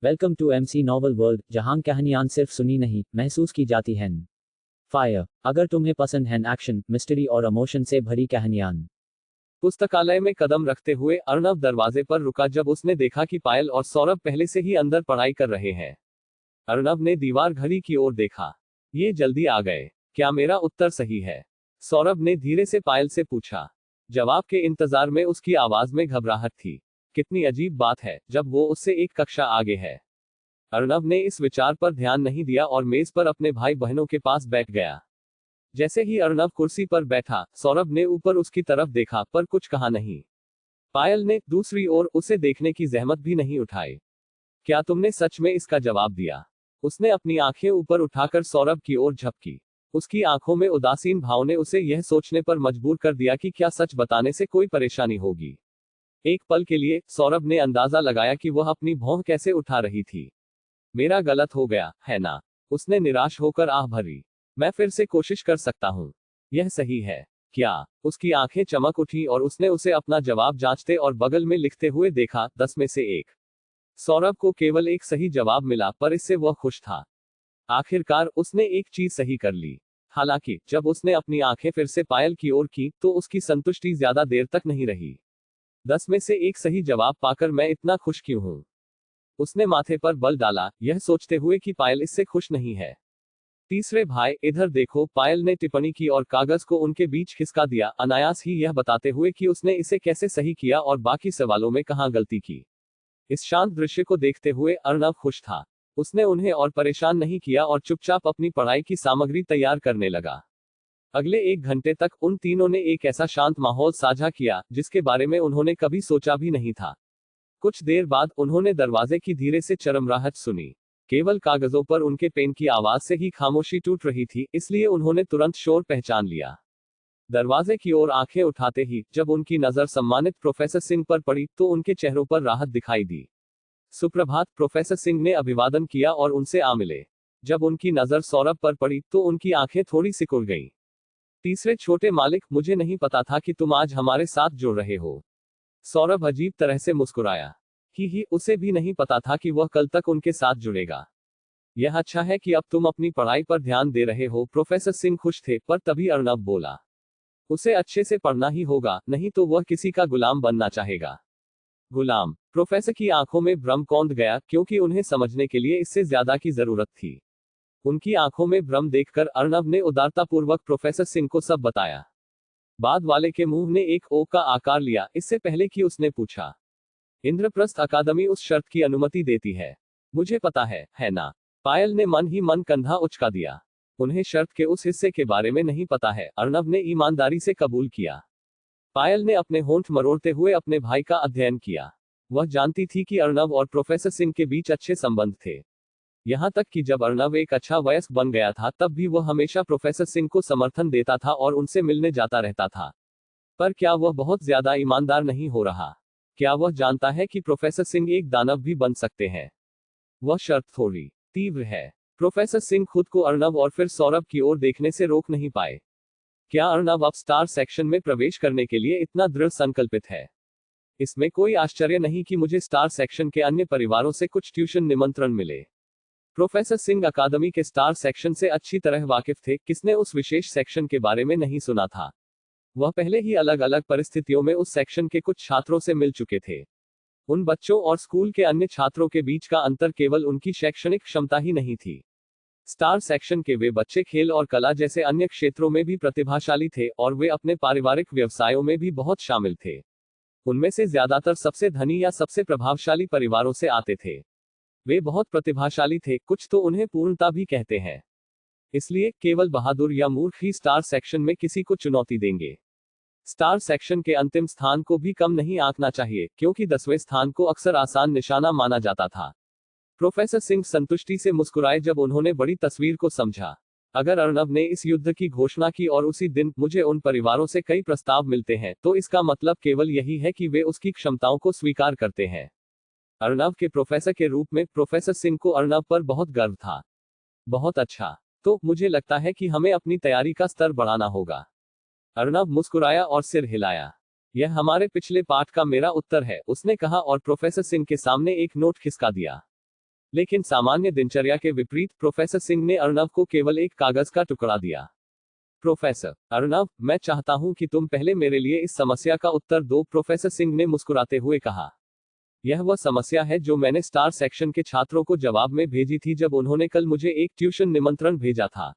Welcome to MC novel world, जहां कहानियां सिर्फ सुनी नहीं महसूस की जाती हैं। फायर। अगर तुम्हें पसंद है एक्शन, मिस्ट्री और इमोशन से भरी कहानियां। पुस्तकालय में कदम रखते हुए अर्णव दरवाजे पर रुका जब उसने देखा कि पायल और सौरभ पहले से ही अंदर पढ़ाई कर रहे हैं। अर्णव ने दीवार घड़ी की ओर देखा। ये जल्दी आ गए, क्या मेरा उत्तर सही है? सौरभ ने धीरे से पायल से पूछा। जवाब के इंतजार में उसकी आवाज में घबराहट थी। कितनी अजीब बात है जब वो उससे एक कक्षा आगे है। अर्णव ने इस विचार पर ध्यान नहीं दिया और मेज पर अपने भाई बहनों के पास बैठ गया। जैसे ही अर्णव कुर्सी पर बैठा, सौरभ ने ऊपर उसकी तरफ देखा पर कुछ कहा नहीं। पायल ने दूसरी ओर उसे देखने की जहमत भी नहीं उठाई। क्या तुमने सच में इसका जवाब दिया? उसने अपनी आंखें ऊपर उठाकर सौरभ की ओर झपकी। उसकी आंखों में उदासीन भाव ने उसे यह सोचने पर मजबूर कर दिया कि क्या सच बताने से कोई परेशानी होगी। एक पल के लिए सौरभ ने अंदाजा लगाया कि वह अपनी भौं कैसे उठा रही थी। मेरा गलत हो गया है ना? उसने निराश होकर आह भरी। मैं फिर से कोशिश कर सकता हूं। यह सही है क्या? उसकी आंखें चमक उठी और उसने उसे अपना जवाब जांचते और बगल में लिखते हुए देखा, 10 में से 1। सौरभ को केवल एक सही जवाब मिला पर इससे वह खुश था। आखिरकार उसने एक चीज सही कर ली। हालांकि जब उसने अपनी आंखें फिर से पायल की ओर की तो उसकी संतुष्टि ज्यादा देर तक नहीं रही। 10 में से 1 सही जवाब पाकर मैं इतना खुश क्यों हूं? उसने माथे पर बल डाला, यह सोचते हुए कि पायल इससे खुश नहीं है। तीसरे भाई, इधर देखो, पायल ने टिप्पणी की और कागज को उनके बीच खिसका दिया, अनायास ही यह बताते हुए कि उसने इसे कैसे सही किया और बाकी सवालों में कहां गलती की। इस शांत दृश्य को देखते हुए अर्णव खुश था। उसने उन्हें और परेशान नहीं किया और चुपचाप अपनी पढ़ाई की सामग्री तैयार करने लगा। अगले 1 घंटे तक उन तीनों ने एक ऐसा शांत माहौल साझा किया जिसके बारे में उन्होंने कभी सोचा भी नहीं था। कुछ देर बाद उन्होंने दरवाजे की धीरे से चरमराहट सुनी। केवल कागजों पर उनके पेन की आवाज से ही खामोशी टूट रही थी, इसलिए उन्होंने तुरंत शोर पहचान लिया। दरवाजे की ओर आंखें उठाते ही जब उनकी नजर सम्मानित प्रोफेसर सिंह पर पड़ी तो उनके चेहरों पर राहत दिखाई दी। सुप्रभात, प्रोफेसर सिंह ने अभिवादन किया और उनसे आ मिले। जब उनकी नजर सौरभ पर पड़ी तो उनकी आंखें थोड़ी सिकुड़ गईं। तीसरे छोटे मालिक, मुझे नहीं पता था कि तुम आज हमारे साथ जुड़ रहे हो। सौरभ अजीब तरह से मुस्कुराया। ही, उसे भी नहीं पता था कि वह कल तक उनके साथ जुड़ेगा। यह अच्छा है कि अब तुम अपनी पढ़ाई पर ध्यान दे रहे हो। प्रोफेसर सिंह खुश थे, पर तभी अर्णव बोला, उसे अच्छे से पढ़ना ही होगा, नहीं तो वह किसी का गुलाम बनना चाहेगा। गुलाम? प्रोफेसर की आंखों में भ्रम कौंध गया, क्योंकि उन्हें समझने के लिए इससे ज्यादा की जरूरत थी। उनकी आंखों में भ्रम देखकर अर्णव ने उदारतापूर्वक प्रोफेसर सिंह को सब बताया। बाद वाले के मुंह ने एक ओ का आकार लिया, इससे पहले कि उसने पूछा। इंद्रप्रस्थ अकादमी उस शर्त की अनुमति देती है। मुझे पता है ना? पायल ने मन ही मन कंधा उचका दिया। उन्हें शर्त के उस हिस्से के बारे में नहीं पता है, अर्णव ने ईमानदारी से कबूल किया। पायल ने अपने होंठ मरोड़ते हुए अपने भाई का अध्ययन किया। वह जानती थी कि अर्णव और प्रोफेसर सिंह के बीच अच्छे संबंध थे। यहां तक कि जब अर्णव एक अच्छा वयस्क बन गया था तब भी वह हमेशा प्रोफेसर सिंह को समर्थन देता था और उनसे मिलने जाता रहता था। पर क्या वह बहुत ज्यादा ईमानदार नहीं हो रहा? क्या वह जानता है कि प्रोफेसर सिंह एक दानव भी बन सकते हैं? वह शर्त थोड़ी तीव्र है। प्रोफेसर सिंह खुद को अर्णव और फिर सौरभ की ओर देखने से रोक नहीं पाए। क्या अर्णव अब स्टार सेक्शन में प्रवेश करने के लिए इतना दृढ़ संकल्पित है? इसमें कोई आश्चर्य नहीं कि मुझे स्टार सेक्शन के अन्य परिवारों से कुछ ट्यूशन निमंत्रण मिले। प्रोफेसर सिंह अकादमी के स्टार सेक्शन से अच्छी तरह वाकिफ थे, किसने उस विशेष सेक्शन के बारे में नहीं सुना था। वह पहले ही अलग अलग परिस्थितियों में उस सेक्शन के कुछ छात्रों से मिल चुके थे। उन बच्चों और स्कूल के अन्य छात्रों के बीच का अंतर केवल उनकी शैक्षणिक क्षमता ही नहीं थी। स्टार सेक्शन के वे बच्चे खेल और कला जैसे अन्य क्षेत्रों में भी प्रतिभाशाली थे और वे अपने पारिवारिक व्यवसायों में भी बहुत शामिल थे। उनमें से ज्यादातर सबसे धनी या सबसे प्रभावशाली परिवारों से आते थे। वे बहुत प्रतिभाशाली थे, कुछ तो उन्हें पूर्णता भी कहते हैं। इसलिए केवल बहादुर या मूर्ख ही स्टार सेक्शन में किसी को चुनौती देंगे। स्टार सेक्शन के अंतिम स्थान को भी कम नहीं आंकना चाहिए, क्योंकि 10वें स्थान को अक्सर आसान निशाना माना जाता था। प्रोफेसर सिंह संतुष्टि से मुस्कुराए जब उन्होंने बड़ी तस्वीर को समझा। अगर अर्णव ने इस युद्ध की घोषणा की और उसी दिन मुझे उन परिवारों से कई प्रस्ताव मिलते हैं, तो इसका मतलब केवल यही है कि वे उसकी क्षमताओं को स्वीकार करते हैं। अर्णव के प्रोफेसर के रूप में प्रोफेसर सिंह को अर्णव पर बहुत गर्व था। बहुत अच्छा, तो मुझे लगता है कि हमें अपनी तैयारी का स्तर बढ़ाना होगा। अर्णव मुस्कुराया और सिर हिलाया। यह हमारे पिछले पाठ का मेरा उत्तर है, उसने कहा और प्रोफेसर सिंह के सामने एक नोट खिसका दिया। लेकिन सामान्य दिनचर्या के विपरीत प्रोफेसर सिंह ने अर्नव को केवल एक कागज का टुकड़ा दिया। प्रोफेसर अर्नव, मैं चाहता हूं कि तुम पहले मेरे लिए इस समस्या का उत्तर दो, प्रोफेसर सिंह ने मुस्कुराते हुए कहा। यह वह समस्या है जो मैंने स्टार सेक्शन के छात्रों को जवाब में भेजी थी जब उन्होंने कल मुझे एक ट्यूशन निमंत्रण भेजा था।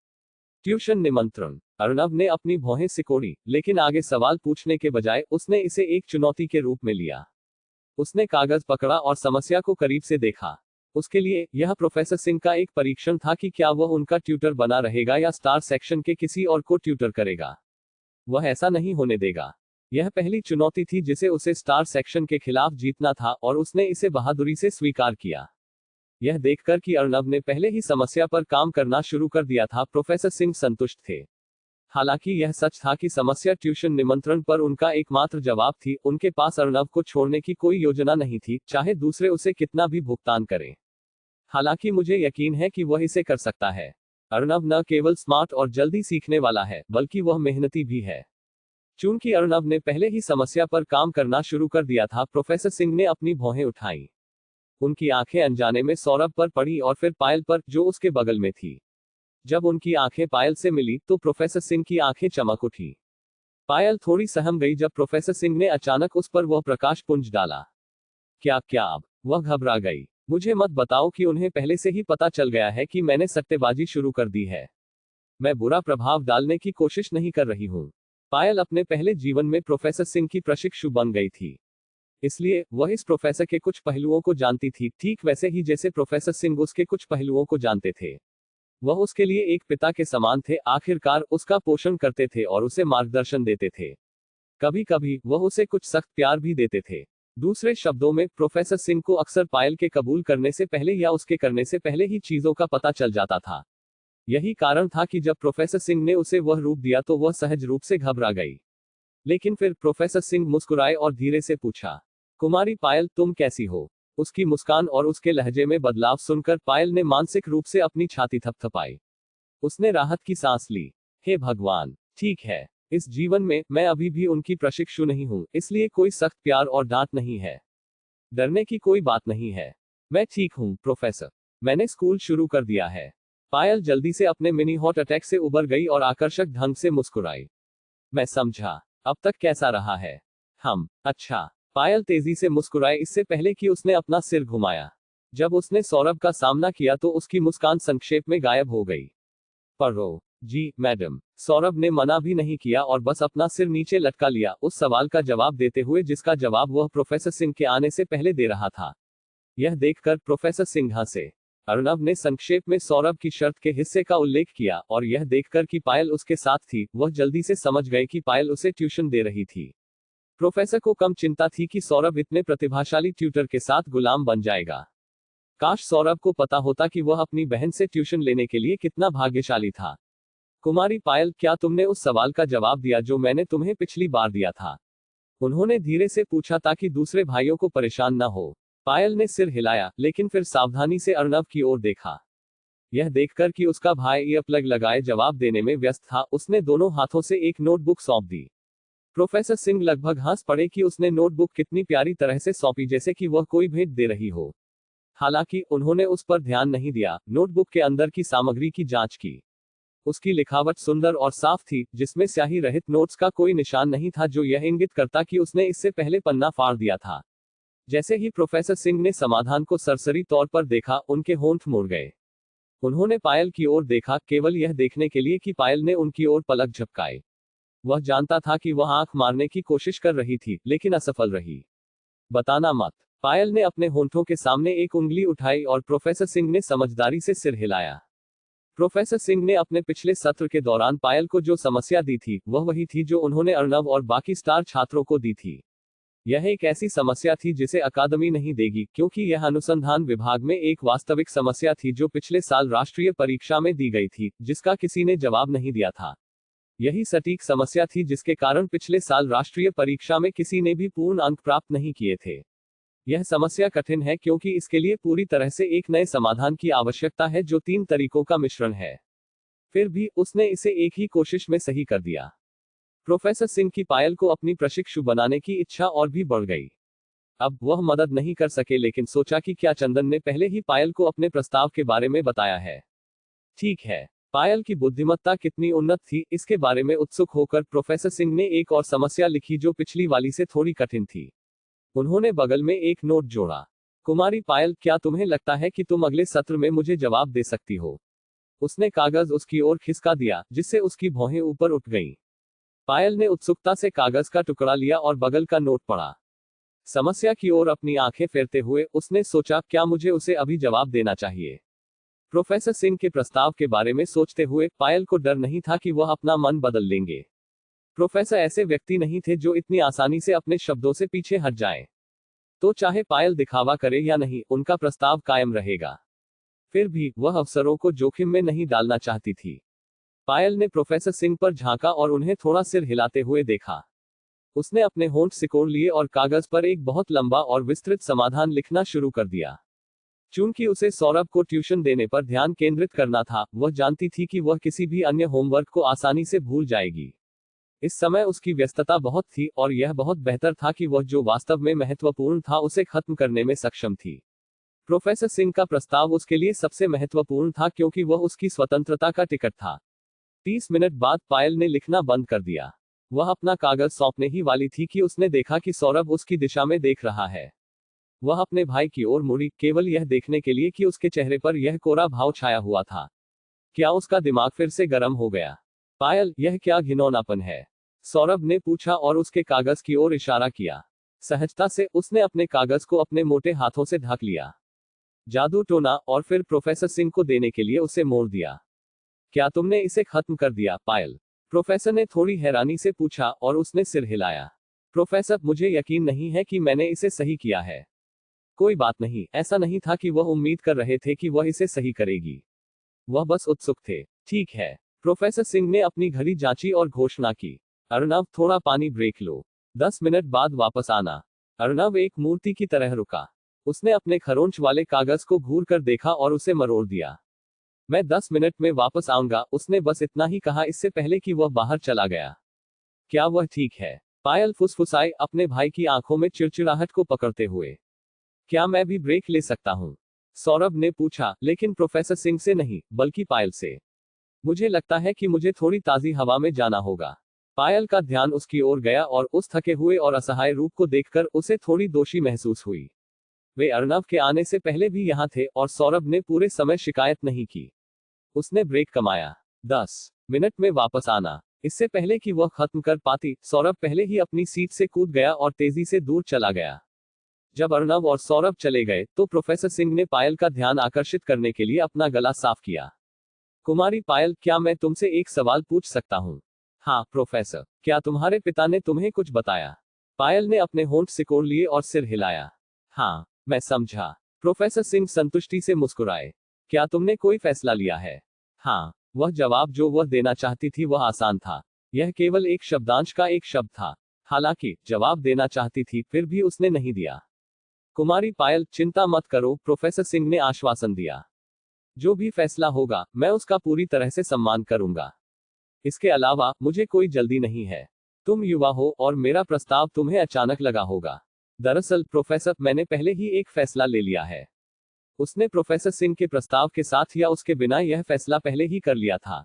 ट्यूशन निमंत्रण? अर्नव ने अपनी भौहें सिकोड़ी, लेकिन आगे सवाल पूछने के बजाय उसने इसे एक चुनौती के रूप में लिया। उसने कागज पकड़ा और समस्या को करीब से देखा। उसके लिए यह प्रोफेसर सिंह का एक परीक्षण था कि क्या वह उनका ट्यूटर बना रहेगा या स्टार सेक्शन के किसी और को ट्यूटर करेगा। वह ऐसा नहीं होने देगा। यह पहली चुनौती थी जिसे उसे स्टार सेक्शन के खिलाफ जीतना था और उसने इसे बहादुरी से स्वीकार किया। यह देखकर कि अर्नव ने पहले ही समस्या पर काम करना शुरू कर दिया था, प्रोफेसर सिंह संतुष्ट थे। हालांकि यह सच था कि समस्या ट्यूशन निमंत्रण पर उनका एकमात्र जवाब थी, उनके पास अर्नव को छोड़ने की कोई योजना नहीं थी, चाहे दूसरे उसे कितना भी भुगतान करें। हालांकि मुझे यकीन है कि वह इसे कर सकता है। अर्नव न केवल स्मार्ट और जल्दी सीखने वाला है, बल्कि वह मेहनती भी है। चूंकि अर्नव ने पहले ही समस्या पर काम करना शुरू कर दिया था, प्रोफेसर सिंह ने अपनी भौहें उठाई। उनकी आंखें अनजाने में सौरभ पर पड़ी और फिर पायल पर, जो उसके बगल में थी। जब उनकी आंखें पायल से मिली तो प्रोफेसर सिंह की आंखें चमक उठी। पायल थोड़ी सहम गई जब प्रोफेसर सिंह ने अचानक उस पर वह प्रकाश पुंज डाला। क्या क्या अब? वह घबरा गई। मुझे मत बताओ कि उन्हें पहले से ही पता चल गया है कि मैंने सट्टेबाजी शुरू कर दी है। मैं बुरा प्रभाव डालने की कोशिश नहीं कर रही हूँ। पायल अपने पहले जीवन में प्रोफेसर सिंह की प्रशिक्षु बन गई थी, इसलिए वह इस प्रोफेसर के कुछ पहलुओं को जानती थी, ठीक वैसे ही जैसे प्रोफेसर सिंह उसके कुछ पहलुओं को जानते थे। वह उसके लिए एक पिता के समान थे, आखिरकार उसका पोषण करते थे और उसे मार्गदर्शन देते थे। कभी कभी वह उसे कुछ सख्त प्यार भी देते थे। दूसरे शब्दों में, प्रोफेसर सिंह को अक्सर पायल के कबूल करने से पहले या उसके करने से पहले ही चीजों का पता चल जाता था। यही कारण था कि जब प्रोफेसर सिंह ने उसे वह रूप दिया तो वह सहज रूप से घबरा गई। लेकिन फिर प्रोफेसर सिंह मुस्कुराए और धीरे से पूछा, कुमारी पायल, तुम कैसी हो? उसकी मुस्कान और उसके लहजे में बदलाव सुनकर पायल ने मानसिक रूप से अपनी छाती थपथपाई। उसने राहत की सांस ली। हे भगवान, ठीक है। इस जीवन में मैं अभी भी उनकी प्रशिक्षु नहीं हूं, इसलिए कोई सख्त प्यार और डांट नहीं है। डरने की कोई बात नहीं है। मैं ठीक हूं प्रोफेसर। मैंने स्कूल शुरू कर दिया है। पायल जल्दी से अपने मिनी हॉट अटैक से उबर गई और आकर्षक ढंग से मुस्कुराई। मैं समझा। अब तक कैसा रहा है? अच्छा। पायल तेजी से मुस्कुराए, इससे पहले कि उसने अपना सिर घुमाया। जब उसने सौरभ का सामना किया तो उसकी मुस्कान संक्षेप में गायब हो गई। पढ़ो। जी मैडम। सौरभ ने मना भी नहीं किया और बस अपना सिर नीचे लटका लिया, उस सवाल का जवाब देते हुए जिसका जवाब वह प्रोफेसर सिंह के आने से पहले दे रहा था। यह देखकर प्रोफेसर सिंह हंसे। अर्नव ने संक्षेप में सौरभ की शर्त के हिस्से का उल्लेख किया और यह देखकर कि पायल उसके साथ थी, वह जल्दी से समझ गए कि पायल उसे ट्यूशन दे रही थी। प्रोफेसर को कम चिंता थी कि सौरभ इतने प्रतिभाशाली ट्यूटर के साथ गुलाम बन जाएगा। काश सौरभ को पता होता कि वह अपनी बहन से ट्यूशन लेने के लिए कितना भाग्यशाली था। कुमारी पायल, क्या तुमने उस सवाल का जवाब दिया जो मैंने तुम्हें पिछली बार दिया था? उन्होंने धीरे से पूछा ताकि दूसरे भाइयों को परेशान न हो। पायल ने सिर हिलाया, लेकिन फिर सावधानी से अर्नव की ओर देखा। यह देखकर कि उसका भाई ईयरप्लग लगाए जवाब देने में व्यस्त था, उसने दोनों हाथों से एक नोटबुक सौंप दी। प्रोफेसर सिंह लगभग हंस पड़े कि उसने नोटबुक कितनी प्यारी तरह से सौंपी, जैसे कि वह कोई भेंट दे रही हो। हालांकि उन्होंने उस पर ध्यान नहीं दिया, नोटबुक के अंदर की सामग्री की जांच की। उसकी लिखावट सुंदर और साफ थी, जिसमें स्याही रहित नोट्स का कोई निशान नहीं था जो यह इंगित करता कि उसने इससे पहले पन्ना फाड़ दिया था। जैसे ही प्रोफेसर सिंह ने समाधान को सरसरी तौर पर देखा, उनके होंठ मुड़ गए। उन्होंने पायल की ओर देखा, केवल यह देखने के लिए कि पायल ने उनकी ओर पलक झपकाए। वह जानता था कि वह आंख मारने की कोशिश कर रही थी, लेकिन असफल रही। बताना मत। पायल ने अपने होंठों के सामने एक उंगली उठाई और प्रोफेसर सिंह ने समझदारी से सिर हिलाया। प्रोफेसर सिंह ने अपने पिछले सत्र के दौरान पायल को जो समस्या दी थी, वह वही थी जो उन्होंने अर्नव और बाकी स्टार छात्रों को दी थी। यह एक ऐसी समस्या थी जिसे अकादमी नहीं देगी, क्योंकि यह अनुसंधान विभाग में एक वास्तविक समस्या थी जो पिछले साल राष्ट्रीय परीक्षा में दी गई थी, जिसका किसी ने जवाब नहीं दिया था। यही सटीक समस्या थी जिसके कारण पिछले साल राष्ट्रीय परीक्षा में किसी ने भी पूर्ण अंक प्राप्त नहीं किए थे। यह समस्या कठिन है क्योंकि इसके लिए पूरी तरह से एक नए समाधान की आवश्यकता है जो 3 तरीकों का मिश्रण है। फिर भी उसने इसे एक ही कोशिश में सही कर दिया। प्रोफेसर सिंह की पायल को अपनी प्रशिक्षु बनाने की इच्छा और भी बढ़ गई। अब वह मदद नहीं कर सके, लेकिन सोचा कि क्या चंदन ने पहले ही पायल को अपने प्रस्ताव के बारे में बताया है। ठीक है, पायल की बुद्धिमत्ता कितनी उन्नत थी, इसके बारे में उत्सुक होकर प्रोफेसर सिंह ने एक और समस्या लिखी जो पिछली वाली से थोड़ी कठिन थी। उन्होंने बगल में एक नोट जोड़ा। कुमारी पायल, क्या तुम्हें लगता है कि तुम अगले सत्र में मुझे जवाब दे सकती हो? उसने कागज उसकी ओर खिसका दिया, जिससे उसकी भौहें ऊपर उठ गईं। पायल ने उत्सुकता से कागज का टुकड़ा लिया और बगल का नोट पढ़ा। समस्या की ओर अपनी आंखें फेरते हुए उसने सोचा, क्या मुझे उसे अभी जवाब देना चाहिए? प्रोफेसर सिंह के प्रस्ताव के बारे में सोचते हुए पायल को डर नहीं था कि वह अपना मन बदल लेंगे। प्रोफेसर ऐसे व्यक्ति नहीं थे जो इतनी आसानी से अपने शब्दों से पीछे हट जाएं। तो चाहे पायल दिखावा करे या नहीं, उनका प्रस्ताव कायम रहेगा। फिर भी वह अफसरों को जोखिम में नहीं डालना चाहती थी। पायल ने प्रोफेसर सिंह पर झांका और उन्हें थोड़ा सिर हिलाते हुए देखा। उसने अपने होंठ सिकोड़ लिए और कागज पर एक बहुत लंबा और विस्तृत समाधान लिखना शुरू कर दिया। चूंकि उसे सौरभ को ट्यूशन देने पर ध्यान केंद्रित करना था, वह जानती थी कि वह किसी भी अन्य होमवर्क को आसानी से भूल जाएगी। इस समय उसकी व्यस्तता बहुत थी और यह बहुत बेहतर था कि वह जो वास्तव में महत्वपूर्ण था उसे खत्म करने में सक्षम थी। प्रोफेसर सिंह का प्रस्ताव उसके लिए सबसे महत्वपूर्ण था क्योंकि वह उसकी स्वतंत्रता का टिकट था। 30 मिनट बाद पायल ने लिखना बंद कर दिया। वह अपना कागज सौंपने ही वाली थी कि उसने देखा कि सौरभ उसकी दिशा में देख रहा है। वह अपने भाई की ओर मुड़ी, केवल यह देखने के लिए कि उसके चेहरे पर यह कोरा भाव छाया हुआ था। क्या उसका दिमाग फिर से गर्म हो गया? पायल, यह क्या घिनौनापन है? सौरभ ने पूछा और उसके कागज की ओर इशारा किया। सहजता से उसने अपने कागज को अपने मोटे हाथों से ढक लिया, जादू टोना और फिर प्रोफेसर सिंह को देने के लिए उसे मोड़ दिया। क्या तुमने इसे खत्म कर दिया, पायल? प्रोफेसर ने थोड़ी हैरानी से पूछा और उसने सिर हिलाया। प्रोफेसर, मुझे यकीन नहीं है कि मैंने इसे सही किया है। कोई बात नहीं, ऐसा नहीं था कि वह उम्मीद कर रहे थे कि वह इसे सही करेगी। वह बस उत्सुक थे। ठीक है। प्रोफेसर सिंह ने अपनी घड़ी जांची और घोषणा की, अर्नव, थोड़ा पानी ब्रेक लो। 10 मिनट बाद वापस आना। अर्नव एक मूर्ति की तरह रुका। उसने अपने खरोंच वाले कागज को घूर कर देखा और उसे मरोड़ दिया। मैं 10 मिनट में वापस आऊंगा, उसने बस इतना ही कहा इससे पहले कि वह बाहर चला गया। क्या वह ठीक है? पायल फुसफुसाई, अपने भाई की आंखों में चिड़चिड़ाहट को पकड़ते हुए। क्या मैं भी ब्रेक ले सकता हूं? सौरभ ने पूछा, लेकिन प्रोफेसर सिंह से नहीं, बल्कि पायल से। मुझे लगता है कि मुझे थोड़ी ताजी हवा में जाना होगा। पायल का ध्यान उसकी ओर गया और उस थके हुए और असहाय रूप को देखकर उसे थोड़ी दोषी महसूस हुई। वे अर्नव के आने से पहले भी यहाँ थे और सौरभ ने पूरे समय शिकायत नहीं की। उसने ब्रेक कमाया। 10 मिनट में वापस आना। इससे पहले कि वह खत्म कर पाती, सौरभ पहले ही अपनी सीट से कूद गया और तेजी से दूर चला गया। जब अर्नव और सौरभ चले गए तो प्रोफेसर सिंह ने पायल का ध्यान आकर्षित करने के लिए अपना गला साफ किया। कुमारी पायल, क्या मैं तुमसे एक सवाल पूछ सकता हूँ? हाँ प्रोफेसर। क्या तुम्हारे पिता ने तुम्हें कुछ बताया? पायल ने अपने होंठ सिकोड़ लिए और सिर हिलाया। हाँ, मैं समझा। प्रोफेसर सिंह संतुष्टि से मुस्कुराए। क्या तुमने कोई फैसला लिया है? हाँ। वह जवाब जो वह देना चाहती थी वह आसान था। यह केवल एक शब्दांश का एक शब्द था। हालांकि जवाब देना चाहती थी, फिर भी उसने नहीं दिया। कुमारी पायल, चिंता मत करो, प्रोफेसर सिंह ने आश्वासन दिया। जो भी फैसला होगा, मैं उसका पूरी तरह से सम्मान करूंगा। इसके अलावा मुझे कोई जल्दी नहीं है। तुम युवा हो और मेरा प्रस्ताव तुम्हें अचानक लगा होगा। दरअसल प्रोफेसर, मैंने पहले ही एक फैसला ले लिया है। उसने प्रोफेसर सिंह के प्रस्ताव के साथ या उसके बिना यह फैसला पहले ही कर लिया था।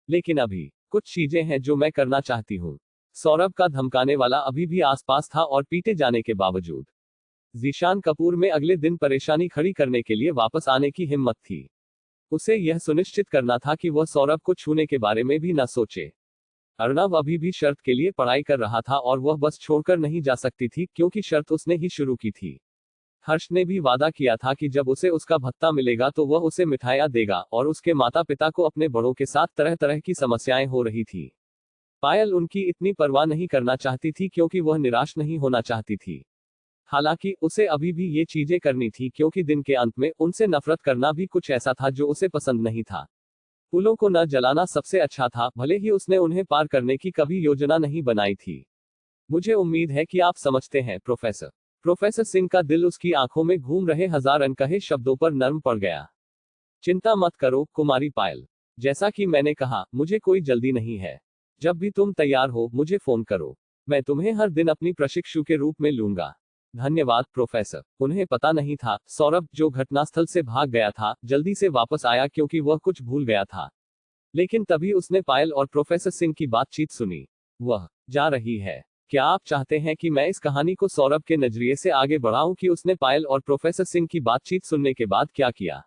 लेकिन अभी कुछ चीजें हैं जो मैं करना चाहती हूँ। सौरभ का धमकाने वाला अभी भी आसपास था और पीटे जाने के बावजूद जीशान कपूर में अगले दिन परेशानी खड़ी करने के लिए वापस आने की हिम्मत थी। उसे यह सुनिश्चित करना था कि वह सौरभ को छूने के बारे में भी न सोचे। अर्नव अभी भी शर्त के लिए पढ़ाई कर रहा था और वह बस छोड़कर नहीं जा सकती थी क्योंकि शर्त उसने ही शुरू की थी। हर्ष ने भी वादा किया था कि जब उसे उसका भत्ता मिलेगा तो वह उसे मिठाइयां देगा और उसके माता पिता को अपने बड़ों के साथ तरह तरह की समस्याएं हो रही थी। पायल उनकी इतनी परवाह नहीं करना चाहती थी क्योंकि वह निराश नहीं होना चाहती थी। हालांकि उसे अभी भी ये चीजें करनी थी क्योंकि दिन के अंत में उनसे नफरत करना भी कुछ ऐसा था जो उसे पसंद नहीं था। पुलों को न जलाना सबसे अच्छा था, भले ही उसने उन्हें पार करने की कभी योजना नहीं बनाई थी। मुझे उम्मीद है कि आप समझते हैं प्रोफेसर। प्रोफेसर सिंह का दिल उसकी आंखों में घूम रहे हजार अनकहे शब्दों पर नर्म पड़ गया। चिंता मत करो कुमारी पायल। जैसा कि मैंने कहा, मुझे कोई जल्दी नहीं है। जब भी तुम तैयार हो मुझे फोन करो। मैं तुम्हें हर दिन अपनी प्रशिक्षु के रूप में लूंगा। धन्यवाद प्रोफेसर। उन्हें पता नहीं था, सौरभ, जो घटनास्थल से भाग गया था, जल्दी से वापस आया क्योंकि वह कुछ भूल गया था। लेकिन तभी उसने पायल और प्रोफेसर सिंह की बातचीत सुनी। वह जा रही है। क्या आप चाहते हैं कि मैं इस कहानी को सौरभ के नजरिए से आगे बढ़ाऊं कि उसने पायल और प्रोफेसर सिंह की बातचीत सुनने के बाद क्या किया?